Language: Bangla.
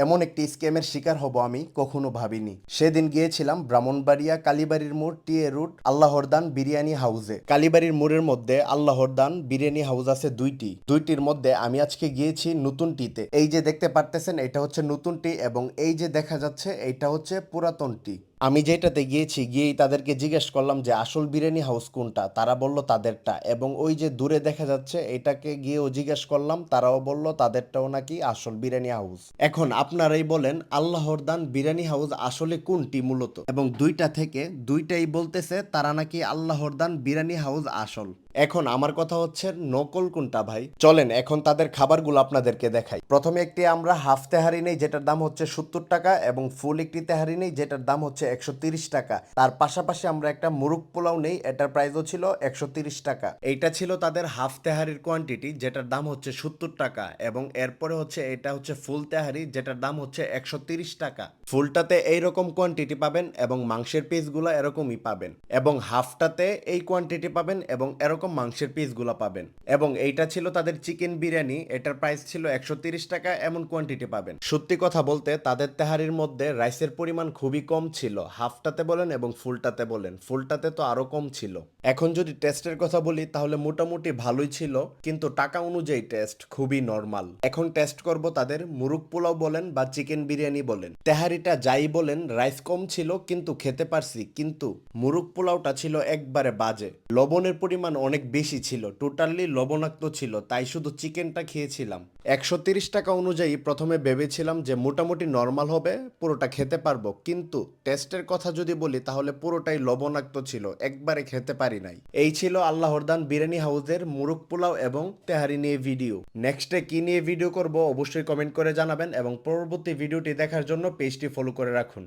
এমন একটি স্ক্যামের শিকার হব আমি কখনো ভাবিনি। সেদিন গিয়েছিলাম ব্রাহ্মণবাড়িয়া কালীবাড়ির মোড় টিএ রুট আল্লাহরদান বিরিয়ানি হাউসে। কালীবাড়ির মোড়ের মধ্যে আল্লাহরদান বিরিয়ানি হাউস আছে দুইটির মধ্যে আমি আজকে গিয়েছি নতুন টিতে। এই যে দেখতে পারতেছেন এটা হচ্ছে নতুন টি এবং এই যে দেখা যাচ্ছে এটা হচ্ছে পুরাতন টি। আমি যেটাতে গিয়েছি গিয়েই তাদেরকে জিজ্ঞেস করলাম যে আসল বিরিয়ানি হাউস কোনটা, তারা বলল তাদেরটা। এবং ওই যে দূরে দেখা যাচ্ছে এটাকে গিয়েও জিজ্ঞেস করলাম, তারাও বলল তাদেরটাও নাকি আসল বিরিয়ানি হাউস। এখন আপনারাই বলেন আল্লাহর দান বিরিয়ানি হাউস আসলে কোনটি মূলত, এবং দুইটা থেকে দুইটাই বলতেছে তারা নাকি আল্লাহর দান বিরিয়ানি হাউস আসল। এখন আমার কথা হচ্ছে নকল কোনটা ভাই? চলেন এখন তাদের খাবারগুলো আপনাদেরকে দেখাই। প্রথমে একটি আমরা হাফ তেহারি নেই যেটার দাম হচ্ছে 70 টাকা, এবং ফুল একটি তেহারি নেই যেটার দাম হচ্ছে 130 টাকা। তার পাশাপাশি আমরা একটা মুরগ পোলাও নেই, এটার প্রাইসও ছিল 130 টাকা। এইটা ছিল তাদের হাফ তেহারির কোয়ান্টিটি যেটার দাম হচ্ছে 70 টাকা, এবং এরপরে হচ্ছে এটা হচ্ছে ফুল তেহারি যেটার দাম হচ্ছে 130 টাকা। ফুলটাতে এইরকম কোয়ান্টিটি পাবেন এবং মাংসের পিসগুলো এরকমই পাবেন, এবং হাফটাতে এই কোয়ান্টিটি পাবেন এবং এরকম মাংসের পিসগুলো পাবেন। এবং এইটা ছিল তাদের চিকেন বিরিয়ানি, এটার প্রাইস ছিল 130 টাকা, এমন কোয়ান্টিটি পাবেন। সত্যি কথা বলতে তাদের তেহারির মধ্যে রাইসের পরিমাণ খুবই কম ছিল, হাফটাতে বলেন এবং ফুলটাতে বলেন, ফুলটাতে তো আরো কম ছিল। এখন যদি টেস্টের কথা বলি তাহলে মোটামুটি ভালোই ছিল, কিন্তু টাকা অনুযায়ী টেস্ট খুবই নরমাল। এখন টেস্ট করব তাদের মুরগ পোলাও বলেন বা চিকেন বিরিয়ানি বলেন, তেহারিটা যাই বলেন রাইস কম ছিল কিন্তু খেতে পারছি, কিন্তু মুরগ পোলাওটা ছিল একবারে বাজে। লবণের পরিমাণ অনেক বেশি ছিল, টোটালি লবণাক্ত ছিল, তাই শুধু চিকেনটা খেয়েছিলাম। 130 টাকা অনুযায়ী প্রথমে ভেবেছিলাম যে মোটামুটি নর্মাল হবে, পুরোটা খেতে পারবো, কিন্তু টেস্টের কথা যদি বলি তাহলে পুরোটাই লবণাক্ত ছিল, একবারে খেতে পারি নাই। এই ছিল আল্লাহরদান বিরিয়ানি হাউসের মুরগ পোলাও এবং তেহারি নিয়ে ভিডিও। নেক্সটে কি নিয়ে ভিডিও করব অবশ্যই কমেন্ট করে জানাবেন, এবং পরবর্তী ভিডিওটি দেখার জন্য পেজটি ফলো করে রাখুন।